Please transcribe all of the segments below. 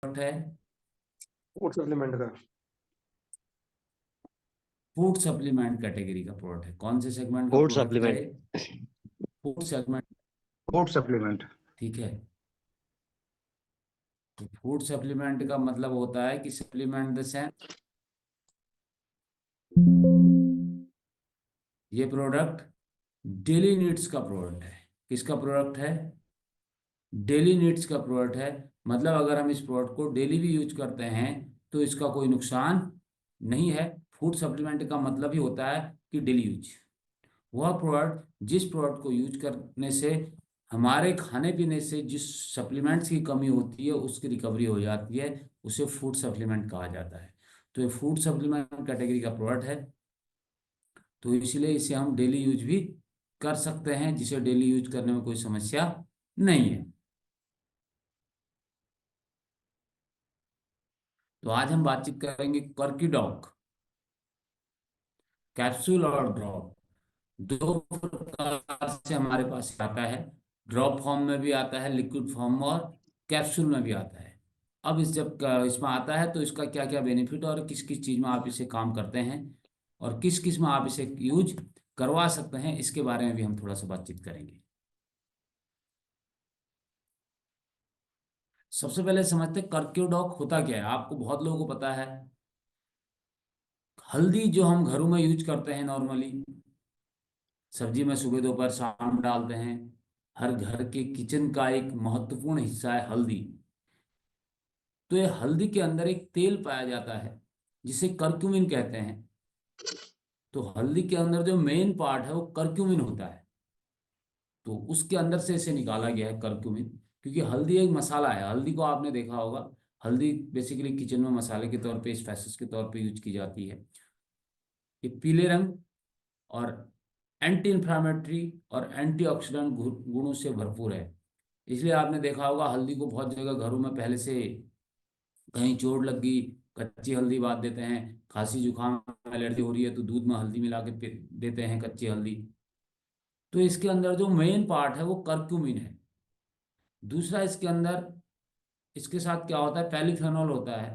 है? Food supplement का। Food supplement category का प्रोडक्ट है। कौन से सेगमेंट का फूड प्रोडक्ट है? Supplement. Food segment. Food supplement. ठीक है। तो फूड सप्लीमेंट का मतलब होता है कि सप्लीमेंट द सेंस ये प्रोडक्ट डेली नीड्स का प्रोडक्ट है। किसका प्रोडक्ट है? डेली नीड्स का प्रोडक्ट है। मतलब अगर हम इस प्रोडक्ट को डेली भी यूज करते हैं तो इसका कोई नुकसान नहीं है। फूड सप्लीमेंट का मतलब ही होता है कि डेली यूज। वह प्रोडक्ट जिस प्रोडक्ट को यूज करने से हमारे खाने पीने से जिस सप्लीमेंट्स की कमी होती है उसकी रिकवरी हो जाती है, उसे फूड सप्लीमेंट कहा जाता है। तो ये फूड सप्लीमेंट कैटेगरी का प्रोडक्ट है। तो इसलिए इसे हम डेली यूज भी कर सकते हैं, जिसे डेली यूज करने में कोई समस्या नहीं है। तो आज हम बातचीत करेंगे कर्कीडॉक कैप्सूल और ड्रॉप। दो प्रकार से हमारे पास आता है। ड्रॉप फॉर्म में भी आता है, लिक्विड फॉर्म में, और कैप्सूल में भी आता है। अब इसमें आता है तो इसका क्या क्या बेनिफिट और किस किस चीज़ में आप इसे काम करते हैं और किस किस में आप इसे यूज करवा सकते हैं, इसके बारे में भी हम थोड़ा सा बातचीत करेंगे। सबसे पहले समझते हैं कर्क्यूडॉक होता क्या है। आपको बहुत लोगों को पता है, हल्दी जो हम घरों में यूज करते हैं नॉर्मली, सब्जी में सुबह दोपहर शाम डालते हैं। हर घर के किचन का एक महत्वपूर्ण हिस्सा है हल्दी। तो ये हल्दी के अंदर एक तेल पाया जाता है जिसे करक्यूमिन कहते हैं। तो हल्दी के अंदर जो मेन पार्ट है वो करक्यूमिन होता है। तो उसके अंदर से इसे निकाला गया है करक्यूमिन। क्योंकि हल्दी एक मसाला है। हल्दी को आपने देखा होगा, हल्दी बेसिकली किचन में मसाले के तौर पे, स्पाइसेस के तौर पे यूज की जाती है। ये पीले रंग और एंटी इंफ्लामेटरी और एंटीऑक्सीडेंट गुणों से भरपूर है। इसलिए आपने देखा होगा हल्दी को बहुत जगह घरों में पहले से, कहीं चोट लग गई, कच्ची हल्दी बांध देते हैं। खांसी जुकाम एलर्जी हो रही है तो दूध में हल्दी मिला के देते हैं, कच्ची हल्दी। तो इसके अंदर जो मेन पार्ट है वो करक्यूमिन है। दूसरा इसके अंदर, इसके साथ क्या होता है, पैलीफेनॉल होता है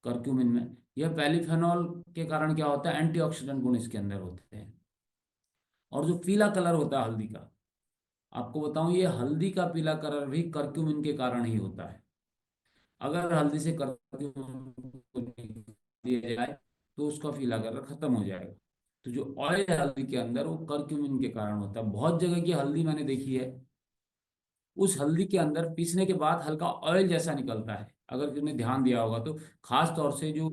करक्यूमिन में। यह पैलीफेनॉल के कारण क्या होता है, एंटीऑक्सीडेंट गुण इसके अंदर होते हैं। और जो पीला कलर होता है हल्दी का, आपको बताऊं, ये हल्दी का पीला कलर भी करक्यूमिन के कारण ही होता है। अगर हल्दी से करक्यूमिन को निकाल दिया जाए तो उसका पीला कलर खत्म हो जाएगा। तो जो ऑयल है हल्दी के अंदर वो करक्यूमिन के कारण होता है। बहुत जगह की हल्दी मैंने देखी है, उस हल्दी के अंदर पीसने के बाद हल्का ऑयल जैसा निकलता है। अगर तुमने ध्यान दिया होगा तो, खास तौर से जो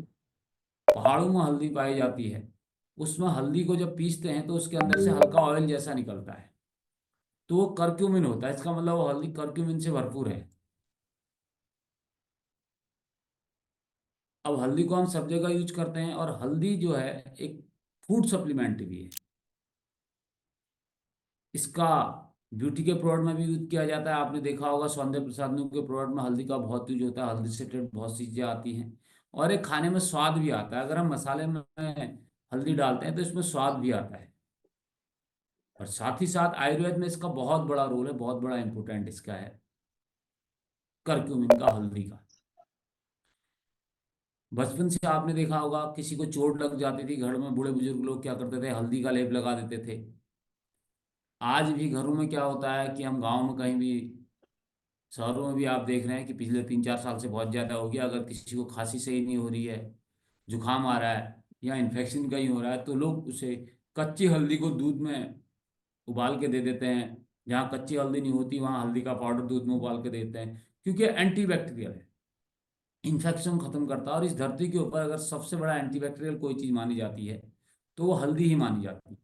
पहाड़ों में हल्दी पाई जाती है, उसमें हल्दी को जब पीसते हैं तो उसके अंदर से हल्का ऑयल जैसा निकलता है। तो वो करक्यूमिन होता है। इसका मतलब वो हल्दी करक्यूमिन से भरपूर है। अब हल्दी को हम सब जगह यूज करते हैं, और हल्दी जो है एक फूड सप्लीमेंट भी है। इसका ब्यूटी के प्रोडक्ट में भी यूज किया जाता है। आपने देखा होगा सौंदर्य प्रसाधनों के प्रोडक्ट में हल्दी का बहुत यूज होता है। हल्दी से रिलेटेड बहुत सी चीजें आती हैं, और एक खाने में स्वाद भी आता है। अगर हम मसाले में हल्दी डालते हैं तो इसमें स्वाद भी आता है। और साथ ही साथ आयुर्वेद में इसका बहुत बड़ा रोल है, बहुत बड़ा इंपॉर्टेंट इसका है, करक्यूमिन का, हल्दी का। बचपन से आपने देखा होगा, किसी को चोट लग जाती थी, घर में बूढ़े बुजुर्ग लोग क्या करते थे, हल्दी का लेप लगा देते थे। आज भी घरों में क्या होता है कि हम गांव में कहीं भी, शहरों में भी आप देख रहे हैं कि पिछले 3-4 साल से बहुत ज़्यादा हो गया, अगर किसी को खांसी सही नहीं हो रही है, जुकाम आ रहा है या इन्फेक्शन कहीं हो रहा है, तो लोग उसे कच्ची हल्दी को दूध में उबाल के दे देते हैं। जहाँ कच्ची हल्दी नहीं होती वहाँ हल्दी का पाउडर दूध में उबाल के देते हैं, क्योंकि एंटीबैक्टीरियल है, इन्फेक्शन खत्म करता है। और इस धरती के ऊपर अगर सबसे बड़ा एंटीबैक्टीरियल कोई चीज़ मानी जाती है तो वो हल्दी ही मानी जाती है।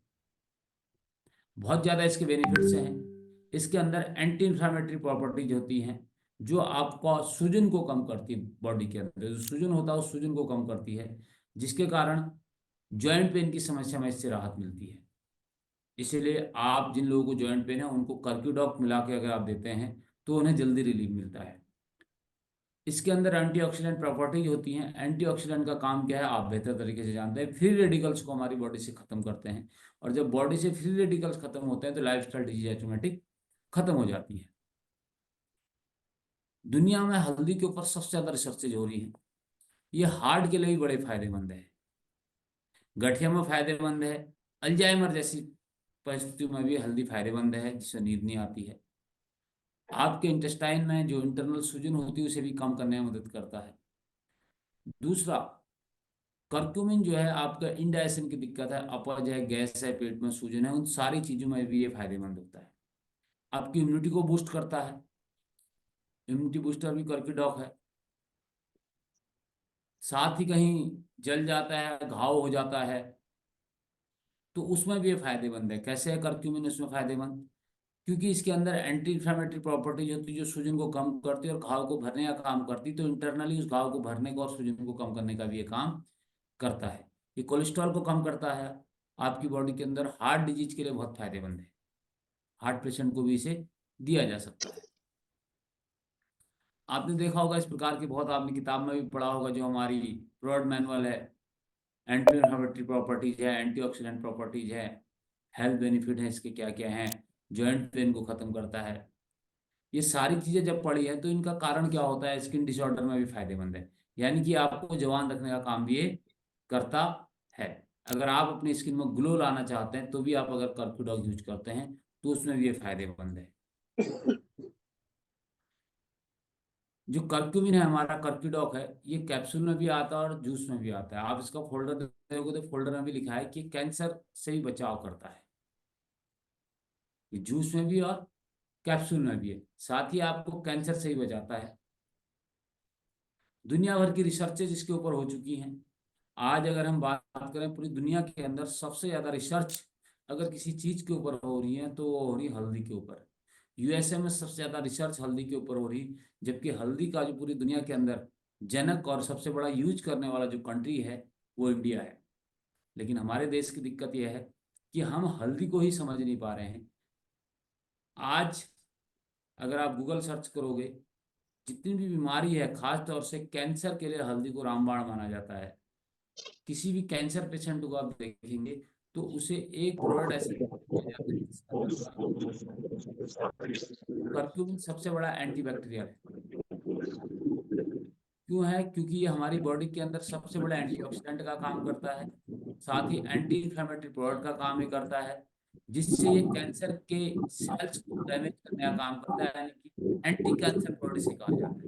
बहुत ज़्यादा इसके बेनिफिट्स हैं। इसके अंदर एंटी इंफ्लामेटरी प्रॉपर्टीज होती हैं, जो आपका सूजन को कम करती है। बॉडी के अंदर जो सूजन होता है उस सूजन को कम करती है, जिसके कारण जॉइंट पेन की समस्या में इससे राहत मिलती है। इसीलिए आप जिन लोगों को जॉइंट पेन है उनको कर्क्यूडॉक मिला के अगर आप देते हैं तो उन्हें जल्दी रिलीफ मिलता है। इसके अंदर एंटीऑक्सीडेंट प्रॉपर्टीज होती हैं। एंटीऑक्सीडेंट का काम क्या है आप बेहतर तरीके से जानते हैं, फ्री रेडिकल्स को हमारी बॉडी से खत्म करते हैं। और जब बॉडी से फ्री रेडिकल्स खत्म होते हैं तो लाइफस्टाइल डिजीज ऑटोमेटिक खत्म हो जाती है। दुनिया में हल्दी के ऊपर सबसे ज्यादा रिसर्चेज हो रही है। ये हार्ट के लिए भी बड़े फायदेमंद है, गठिया में फायदेमंद है, अल्जाइमर जैसी परिस्थितियों में भी हल्दी फायदेमंद है, जिससे नींद नहीं आती है। आपके इंटेस्टाइन में जो इंटरनल सूजन होती है उसे भी कम करने में मदद करता है। दूसरा, कर्क्यूमिन जो है आपका इंडाइजेशन की दिक्कत है, अपच है, गैस है, पेट में सूजन है, उन सारी चीजों में भी ये फायदेमंद होता है। आपकी इम्यूनिटी को बूस्ट करता है, इम्यूनिटी बूस्टर भी कर्क्यूडॉक है। साथ ही कहीं जल जाता है, घाव हो जाता है, तो उसमें भी ये फायदेमंद है। कैसे है कर्क्यूमिन उसमें फायदेमंद? क्योंकि इसके अंदर एंटी इंफ्लेमेटरी प्रॉपर्टीज होती है जो सूजन को कम करती है और घाव को भरने का काम करती है। तो इंटरनली उस घाव को भरने का और सूजन को कम करने का भी ये काम करता है। ये कोलेस्ट्रॉल को कम करता है। आपकी बॉडी के अंदर हार्ट डिजीज के लिए बहुत फायदेमंद है, हार्ट पेशेंट को भी इसे दिया जा सकता है। आपने देखा होगा इस प्रकार की बहुत, आपने किताब में भी पढ़ा होगा, जो हमारी प्रोडक्ट मैनुअल है, एंटी इन्फ्लेमेटरी प्रॉपर्टीज है, एंटीऑक्सीडेंट प्रॉपर्टीज है, हेल्थ बेनिफिट है इसके क्या क्या हैं, जॉइंट पेन को खत्म करता है। ये सारी चीजें जब पढ़ी है तो इनका कारण क्या होता है, स्किन डिसऑर्डर में भी फायदेमंद है। यानी कि आपको जवान रखने का काम भी ये करता है। अगर आप अपनी स्किन में ग्लो लाना चाहते हैं तो भी आप अगर कर्क्यूडॉक यूज करते हैं तो उसमें भी ये फायदेमंद है। जो कर्क्यूमिन है हमारा, कर्क्यूडॉक है, ये कैप्सूल में भी आता है और जूस में भी आता है। आप इसका फोल्डर देखोगे तो फोल्डर में भी लिखा है कि कैंसर से भी बचाव करता है। ये जूस में भी और कैप्सूल में भी है, साथ ही आपको कैंसर से ही बचाता है। दुनिया भर की रिसर्चेज इसके ऊपर हो चुकी हैं। आज अगर हम बात करें पूरी दुनिया के अंदर सबसे ज्यादा रिसर्च अगर किसी चीज के ऊपर हो रही है तो वो हो रही है हल्दी के ऊपर। यूएसए में सबसे ज्यादा रिसर्च हल्दी के ऊपर हो रही, जबकि हल्दी का जो पूरी दुनिया के अंदर जनक और सबसे बड़ा यूज करने वाला जो कंट्री है वो इंडिया है। लेकिन हमारे देश की दिक्कत यह है कि हम हल्दी को ही समझ नहीं पा रहे हैं। आज अगर आप गूगल सर्च करोगे, जितनी भी बीमारी है, खास तौर से कैंसर के लिए हल्दी को रामबाण माना जाता है। किसी भी कैंसर पेशेंट को आप देखेंगे तो उसे एक प्रोडक्ट ऐसा दिया जाता है जिसके अंदर कर्क्यूमिन सबसे बड़ा एंटीबैक्टीरियल है। क्यों है? क्योंकि ये हमारी बॉडी के अंदर सबसे बड़ा एंटीऑक्सीडेंट का काम करता है, साथ ही एंटी इंफ्लेमेटरी प्रोडक्ट का काम ही करता है, जिससे ये कैंसर के सेल्स को डैमेज करने का काम करता है, यानी कि एंटी कैंसर प्रोडक्ट इसे कहा जाता है।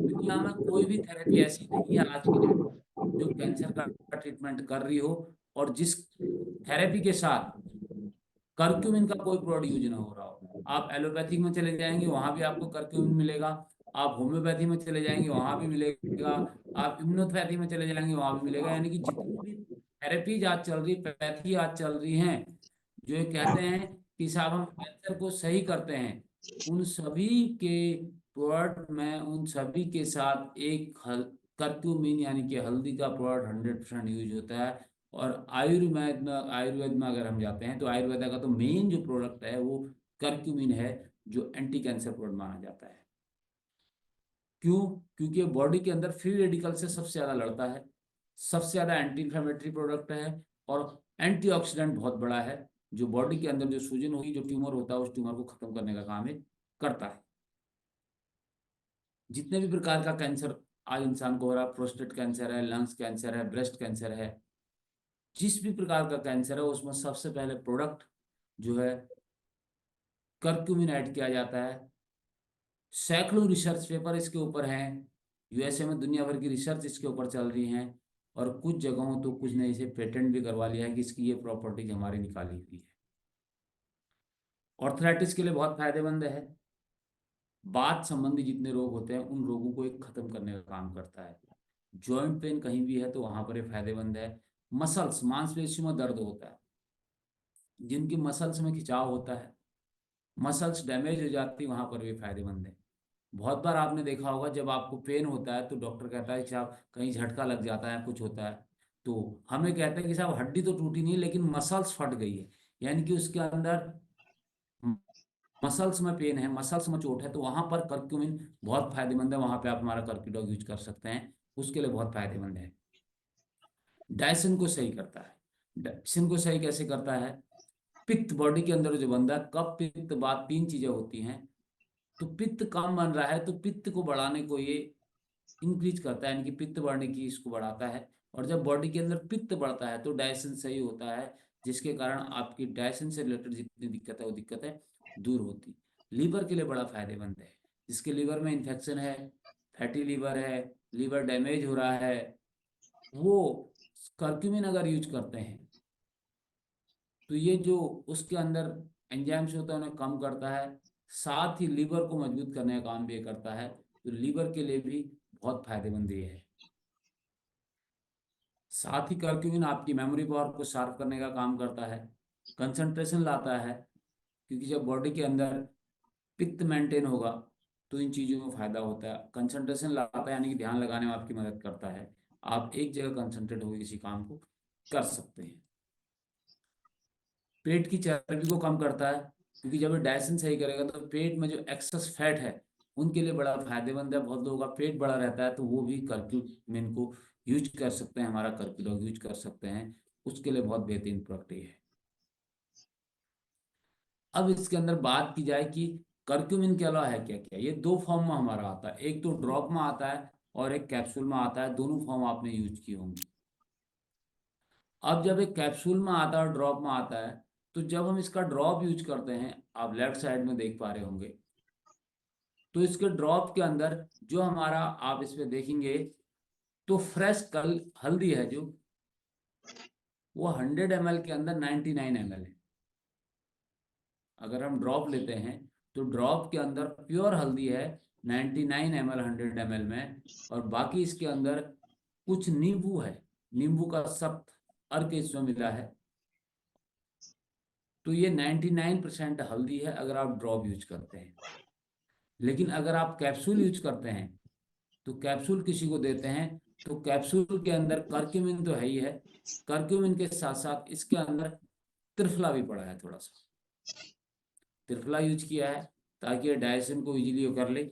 दुनिया में कोई भी थेरेपी ऐसी नहीं है आज की डेट में जो कैंसर का ट्रीटमेंट कर रही हो और जिस थेरेपी के साथ कर्क्यूमिन का कोई प्रोडक्ट यूज ना हो रहा हो। आप एलोपैथिक में चले जाएंगे वहां भी आपको कर्क्यूमिन मिलेगा, आप होम्योपैथी में चले जाएंगे वहां भी मिलेगा, आप इम्यूनोपैथी में चले जाएंगे वहां भी मिलेगा। यानी कि जितनी भी थेरेपीज आज चल रही, पैथी आज चल रही हैं, जो ये कहते हैं कि साहब हम कैंसर को सही करते हैं, उन सभी के प्रोडक्ट में उन सभी के साथ एक कर्क्यूमिन यानी कि हल्दी का प्रोडक्ट 100% यूज होता है। और आयुर्वेद में अगर हम जाते हैं तो आयुर्वेदा का तो मेन जो प्रोडक्ट है वो कर्क्यूमिन है, जो एंटी कैंसर प्रोडक्ट माना जाता है। क्यों? क्योंकि ये बॉडी के अंदर फ्री रेडिकल से सबसे ज्यादा लड़ता है, सबसे ज्यादा एंटी इंफ्लेमेटरी प्रोडक्ट है और एंटीऑक्सीडेंट बहुत बड़ा है, जो बॉडी के अंदर जो सूजन होगी, जो ट्यूमर होता है, उस ट्यूमर को खत्म करने का काम ये करता है। जितने भी प्रकार का कैंसर आज इंसान को हो रहा है, प्रोस्टेट कैंसर है, लंग्स कैंसर है, ब्रेस्ट कैंसर है, जिस भी प्रकार का कैंसर है उसमें सबसे पहले प्रोडक्ट जो है कर्क्यूमिन ऐड किया जाता है। सैकड़ों रिसर्च पेपर इसके ऊपर हैं, यूएसए में दुनिया भर की रिसर्च इसके ऊपर चल रही हैं, और कुछ जगहों तो कुछ ने इसे पेटेंट भी करवा लिया है कि इसकी ये प्रॉपर्टीज हमारी निकाली हुई है। ऑर्थराइटिस के लिए बहुत फायदेमंद है। बात संबंधी जितने रोग होते हैं उन रोगों को एक खत्म करने का काम करता है। जॉइंट पेन कहीं भी है तो वहां पर ये फायदेमंद है। मसल्स, मांसपेशियों में दर्द होता है, जिनकी मसल्स में खिंचाव होता है, मसल्स डैमेज हो जाती है, वहां पर भी फायदेमंद है। बहुत बार आपने देखा होगा जब आपको पेन होता है तो डॉक्टर कहता है कि साहब कहीं झटका लग जाता है, कुछ होता है, तो हमें कहते हैं कि साहब हड्डी तो टूटी नहीं लेकिन मसल्स फट गई है, यानी कि उसके अंदर मसल्स में पेन है, मसल्स में चोट है, तो वहां पर कर्क्यूमिन बहुत फायदेमंद है। वहां पे आप हमारा कर्क्यूडॉग यूज कर सकते हैं, उसके लिए बहुत फायदेमंद है। डाइजेशन को सही करता है। डाइजेशन को सही कैसे करता है? पित्त, बॉडी के अंदर जो बंदा कफ पित्त बात, तीन चीजें होती हैं, तो पित्त कम बन रहा है तो पित्त को बढ़ाने को ये इंक्रीज करता है, यानी कि पित्त बढ़ने की इसको बढ़ाता है। और जब बॉडी के अंदर पित्त बढ़ता है तो डाइजेशन सही होता है, जिसके कारण आपकी डाइजेशन से रिलेटेड जितनी दिक्कत है वो दिक्कतें दूर होती। लीवर के लिए बड़ा फायदेमंद है। जिसके लीवर में इन्फेक्शन है, फैटी लीवर है, लीवर डैमेज हो रहा है, वो करक्यूमिन अगर यूज करते हैं तो ये जो उसके अंदर एंजाइम्स होते हैं उन्हें कम करता है, साथ ही लीवर को मजबूत करने का काम भी ये करता है। तो लीवर के लिए भी बहुत फायदेमंद ये है। साथ ही करक्यूमिन आपकी मेमोरी पावर को शार्प करने का काम करता है, कंसंट्रेशन लाता है, क्योंकि जब बॉडी के अंदर पित्त मेंटेन होगा तो इन चीज़ों में फायदा होता है। कंसंट्रेशन लाता है यानी कि ध्यान लगाने में आपकी मदद करता है, आप एक जगह कंसंट्रेट होकर किसी काम को कर सकते हैं। पेट की चर्बी को कम करता है, क्योंकि जब ये डाइजेशन सही करेगा तो पेट में जो एक्सेस फैट है उनके लिए बड़ा फायदेमंद है। बहुत लोगों का पेट बड़ा रहता है तो वो भी करक्यूमिन को यूज कर सकते हैं, हमारा कर्क्यूडॉग यूज कर सकते हैं, उसके लिए बहुत बेहतरीन प्रोडक्ट ये है। अब इसके अंदर बात की जाए कि करक्यूमिन के अलावा है क्या क्या। ये दो फॉर्म में हमारा आता है, एक तो ड्रॉप में आता है और एक कैप्सूल में आता है। दोनों फॉर्म आपने यूज किए होंगे। अब जब एक कैप्सूल में आता है और ड्रॉप में आता है, तो जब हम इसका ड्रॉप यूज करते हैं, आप लेफ्ट साइड में देख पा रहे होंगे, तो इसके ड्रॉप के अंदर जो हमारा आप इसमें देखेंगे तो फ्रेश कल हल्दी है जो, वो 100 ml के अंदर 99 ml है। अगर हम ड्रॉप लेते हैं तो ड्रॉप के अंदर प्योर हल्दी है 99 ml 100 ml में, और बाकी इसके अंदर कुछ नींबू है, नींबू का सख्त अर्क इसमें मिला है। तो ये 99% हल्दी है अगर आप ड्रॉप यूज करते हैं। लेकिन अगर आप कैप्सूल यूज करते हैं तो कैप्सूल किसी को देते हैं तो कैप्सूल के अंदर करक्यूमिन तो है ही है, करक्यूमिन के साथ साथ इसके अंदर त्रिफला भी पड़ा है थोड़ा सा। त्रिफला यूज किया है ताकि ये डाइजेशन को इजीली कर ले,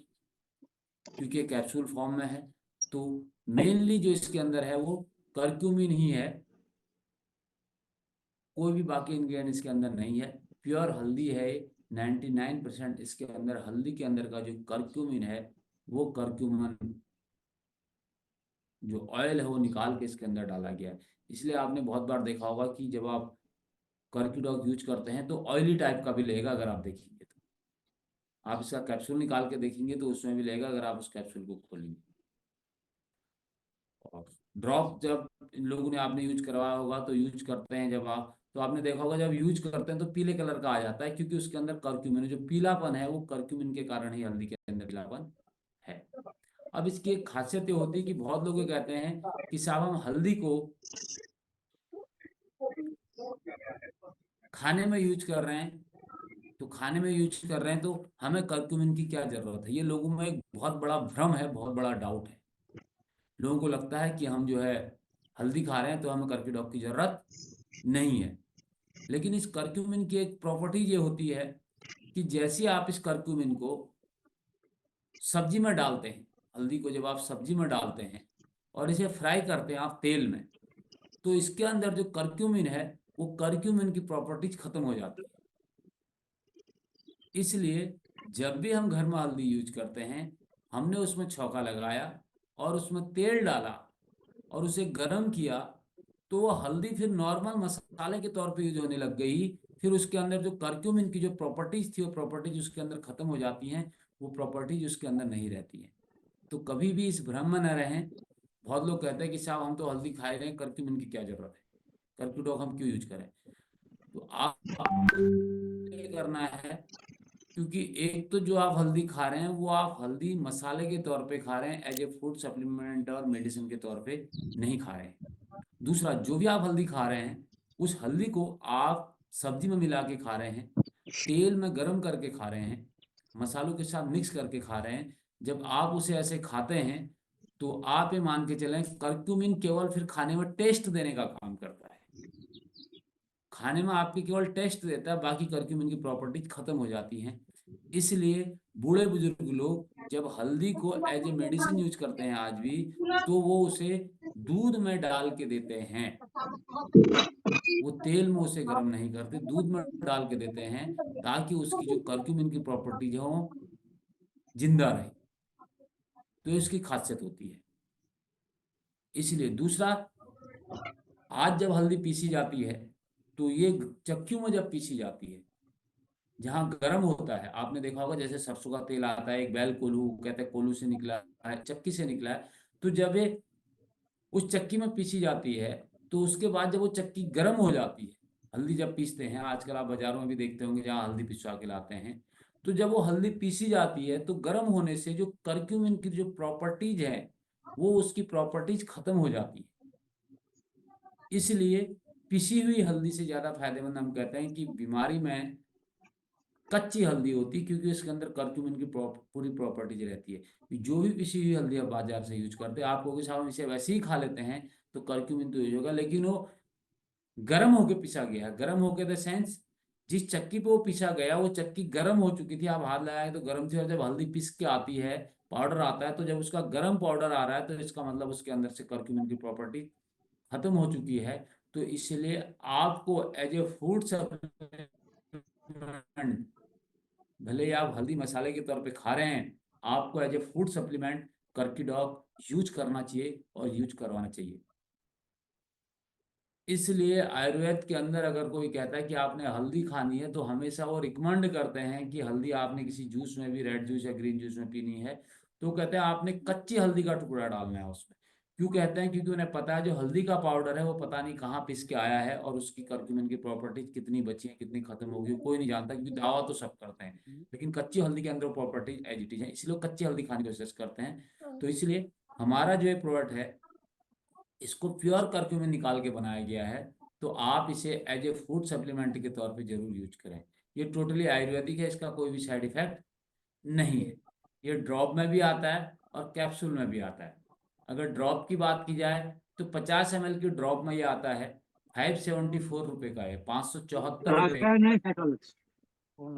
क्योंकि ये कैप्सूल फॉर्म में है। तो मेनली जो इसके अंदर है वो करक्यूमिन ही है, कोई भी बाकी इंग्रेडिएंट इसके अंदर नहीं है। प्योर हल्दी है, 99% इसके अंदर हल्दी के अंदर का जो करक्यूमिन है वो करक्यूमिन जो ऑयल है वो निकाल के इसके अंदर डाला गया है। इसलिए आपने बहुत बार देखा होगा कि जब आप कर्क्यूडॉग यूज करते हैं तो ऑयली टाइप का भी लगेगा। अगर आप देखेंगे तो आप इसका कैप्सूल निकाल के देखेंगे तो उसमें भी लगेगा अगर आप उस कैप्सूल को खोलेंगे। और ड्रॉप जब इन लोगों ने आपने यूज करवाया होगा तो यूज करते हैं जब आप, तो आपने देखा होगा जब यूज करते हैं तो पीले कलर का आ जाता है, क्योंकि उसके अंदर करक्यूमिन जो पीलापन है वो करक्यूमिन के कारण ही हल्दी के अंदर पीलापन है। अब इसकी एक खासियत ये होती है कि बहुत लोग ये कहते हैं कि साहब हम हल्दी को खाने में यूज कर रहे हैं, तो खाने में यूज कर रहे हैं तो हमें करक्यूमिन की क्या जरूरत है। ये लोगों में एक बहुत बड़ा भ्रम है, बहुत बड़ा डाउट है। लोगों को लगता है कि हम जो है हल्दी खा रहे हैं तो हमें करक्यूडॉग की जरूरत नहीं है। लेकिन इस करक्यूमिन की एक प्रॉपर्टी ये होती है कि जैसे आप इस करक्यूमिन को सब्जी में डालते हैं, हल्दी को जब आप सब्जी में डालते हैं और इसे फ्राई करते हैं आप तेल में, तो इसके अंदर जो करक्यूमिन है वो करक्यूमिन की प्रॉपर्टीज खत्म हो जाती है। इसलिए जब भी हम घर में हल्दी यूज करते हैं, हमने उसमें छौंका लगाया और उसमें तेल डाला और उसे गर्म किया, तो वो हल्दी फिर नॉर्मल मसाले के तौर पे यूज होने लग गई। फिर उसके अंदर जो करक्यूमिन की जो प्रॉपर्टीज थी वो प्रॉपर्टीज उसके अंदर खत्म हो जाती हैं, वो प्रॉपर्टीज उसके अंदर नहीं रहती हैं। तो कभी भी इस भ्रम में न रहें। बहुत लोग कहते हैं कि साहब हम तो हल्दी खा रहे हैं, करक्यूमिन की क्या जरूरत है, करक्यूडॉग हम क्यों यूज करें। तो आपको ये करना है, क्योंकि एक तो जो आप हल्दी खा रहे हैं वो आप हल्दी मसाले के तौर पे खा रहे हैं, एज ए फूड सप्लीमेंट और मेडिसिन के तौर पे नहीं खा रहे हैं। दूसरा, जो भी आप हल्दी खा रहे हैं उस हल्दी को आप सब्जी में मिला के खा रहे हैं, तेल में गरम करके खा रहे हैं, मसालों के साथ मिक्स करके खा रहे हैं। जब आप उसे ऐसे खाते हैं तो आप ये मान के चलें करक्यूमिन केवल फिर खाने में टेस्ट देने का काम करता है। खाने में आपके केवल टेस्ट देता है, बाकी करक्यूमिन की प्रॉपर्टीज खत्म हो जाती हैं। इसलिए बूढ़े बुजुर्ग लोग जब हल्दी को एज ए मेडिसिन यूज करते हैं आज भी, तो वो उसे दूध में डाल के देते हैं। वो तेल में उसे गर्म नहीं करते, दूध में डाल के देते हैं, ताकि उसकी जो करक्यूमिन की प्रॉपर्टीज हो जिंदा रहे। तो इसकी खासियत होती है। इसलिए दूसरा, आज जब हल्दी पीसी जाती है तो ये चक्कियों में जब पीसी जाती है, जहाँ गर्म होता है, आपने देखा होगा जैसे सरसों का तेल आता है, एक बैल कोल्हू कहते हैं, कोल्हू से निकला है, चक्की से निकला है। तो जब ये उस चक्की में पीसी जाती है, तो उसके बाद जब वो चक्की गर्म हो जाती है, हल्दी जब पीसते हैं, आजकल आप बाजारों में भी देखते होंगे जहाँ हल्दी पिसवा के लाते हैं, तो जब वो हल्दी पीसी जाती है तो गर्म होने से जो करक्यूमिन की जो प्रॉपर्टीज है, वो उसकी प्रॉपर्टीज खत्म हो जाती है। इसलिए पिसी हुई हल्दी से ज्यादा फायदेमंद हम कहते हैं कि बीमारी में कच्ची हल्दी होती है, क्योंकि इसके अंदर करक्यूमिन की पूरी प्रॉपर्टीज रहती है। जो भी पिसी हुई हल्दी आप बाजार से यूज करते हैं, आप कहोगे साहब हम इसे वैसे ही खा लेते हैं तो करक्यूमिन तो यूज होगा, लेकिन वो गर्म होके पिसा गया है। गर्म होके द सेंस, जिस चक्की पे वो पिसा गया वो चक्की गर्म हो चुकी थी, आप हाथ लगाए तो गर्म थी, और जब हल्दी पिस के आती है, पाउडर आता है, तो जब उसका गर्म पाउडर आ रहा है तो इसका मतलब उसके अंदर से करक्यूमिन की प्रॉपर्टी खत्म हो चुकी है। तो इसलिए आपको एज ए फूड सप्लीमेंट, भले ही आप हल्दी मसाले के तौर पे खा रहे हैं, आपको एज ए फूड सप्लीमेंट कर्कीडॉग यूज करना चाहिए और यूज करवाना चाहिए। इसलिए आयुर्वेद के अंदर अगर कोई कहता है कि आपने हल्दी खानी है, तो हमेशा वो रिकमेंड करते हैं कि हल्दी आपने किसी जूस में भी, रेड जूस या ग्रीन जूस में पीनी है, तो कहते हैं आपने कच्ची हल्दी का टुकड़ा डालना है उसमें। क्यों कहते हैं? क्योंकि उन्हें पता है जो हल्दी का पाउडर है वो पता नहीं कहाँ पिस के आया है, और उसकी करक्यूमिन की प्रॉपर्टीज कितनी बची है, कितनी खत्म होगी, कोई नहीं जानता, क्योंकि दावा तो सब करते हैं, लेकिन कच्ची हल्दी के अंदर प्रॉपर्टीज एज इट इज है, इसलिए वो कच्ची हल्दी खाने की कोशिश करते हैं। तो इसलिए हमारा जो ये प्रोडक्ट है, इसको प्योर करके में निकाल के बनाया गया है। तो आप इसे एज ए फूड सप्लीमेंट के तौर पे जरूर यूज करें। ये टोटली आयुर्वेदिक है, इसका कोई भी साइड इफेक्ट नहीं है। ये ड्रॉप में भी आता है और कैप्सूल में भी आता है। अगर ड्रॉप की बात की जाए तो 50 ml की ड्रॉप में ये आता है, 574 रुपये का है, 574 रुपये। रास्ता नहीं फेंकल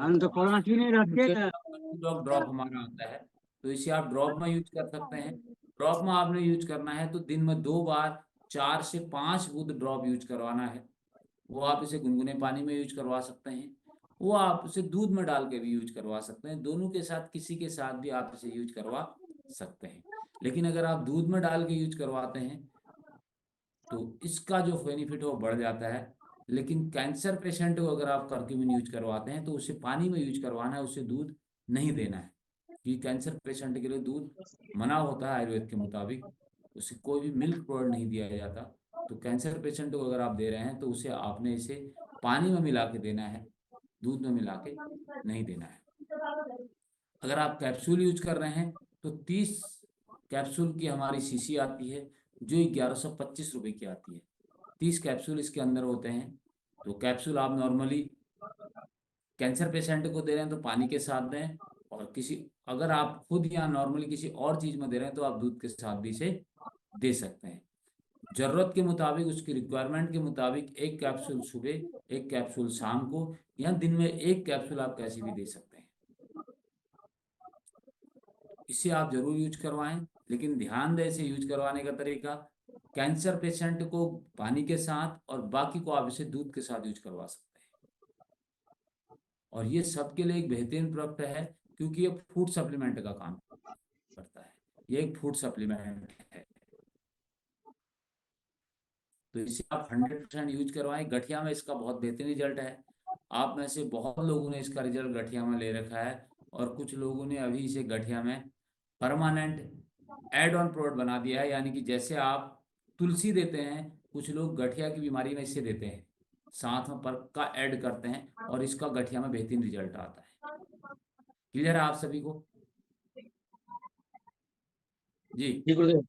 हम तो पाँच भी नहीं रखते थे। ड्रॉप हमारा आता है। तो इसे आप ड्रॉप में यूज कर सकते हैं। ड्रॉप में आपने यूज करना है तो दिन में 2 बार 4 से 5 बूंद ड्रॉप यूज करवाना है। वो आप इसे गुनगुने पानी में यूज करवा सकते हैं, वो आप उसे दूध में डाल के भी यूज करवा सकते हैं, दोनों के साथ किसी के साथ भी आप इसे यूज करवा सकते हैं। लेकिन अगर आप दूध में डाल के यूज करवाते हैं तो इसका जो बेनिफिट है वो बढ़ जाता है। लेकिन कैंसर पेशेंट को अगर आप करक्यूमिन यूज करवाते हैं तो उसे पानी में यूज करवाना है, उसे दूध नहीं देना है, क्योंकि कैंसर पेशेंट के लिए दूध मना होता है आयुर्वेद के मुताबिक, उसे कोई भी मिल्क प्रोडक्ट नहीं दिया जाता। तो कैंसर पेशेंट को अगर आप दे रहे हैं तो उसे आपने इसे पानी में मिला के देना है, दूध में मिला के नहीं देना है। अगर आप कैप्सूल यूज कर रहे हैं तो 30 कैप्सूल की हमारी शीशी आती है, जो 1125 रुपये की आती है। 30 कैप्सूल इसके अंदर होते हैं। तो कैप्सूल आप नॉर्मली कैंसर पेशेंट को दे रहे हैं तो पानी के साथ दें, और किसी, अगर आप खुद या नॉर्मली किसी और चीज़ में दे रहे हैं तो आप दूध के साथ भी इसे दे सकते हैं। जरूरत के मुताबिक, उसकी रिक्वायरमेंट के मुताबिक 1 कैप्सूल सुबह, 1 कैप्सूल शाम को, या दिन में 1 कैप्सूल आप कैसी भी दे सकते हैं। इसे आप जरूर यूज करवाएं, लेकिन ध्यान दें इसे यूज करवाने का तरीका, कैंसर पेशेंट को पानी के साथ और बाकी को आप इसे दूध के साथ यूज करवा सकते हैं। और ये सबके लिए एक बेहतरीन प्रोडक्ट है, क्योंकि ये फूड सप्लीमेंट का काम करता है, ये एक फूड सप्लीमेंट है। तो इसे आप 100% यूज करवाएं। गठिया में इसका बहुत बेहतरीन रिजल्ट है। आप में से बहुत लोगों ने इसका रिजल्ट गठिया में ले रखा है, और कुछ लोगों ने अभी इसे गठिया में परमानेंट एड ऑन प्रोडक्ट बना दिया है। यानी कि जैसे आप तुलसी देते हैं, कुछ लोग गठिया की बीमारी में इसे देते हैं, साथ में पर्क का ऐड करते हैं, और इसका गठिया में बेहतरीन रिजल्ट आता है। क्लियर है आप सभी को? जी। जी गुरुदेव।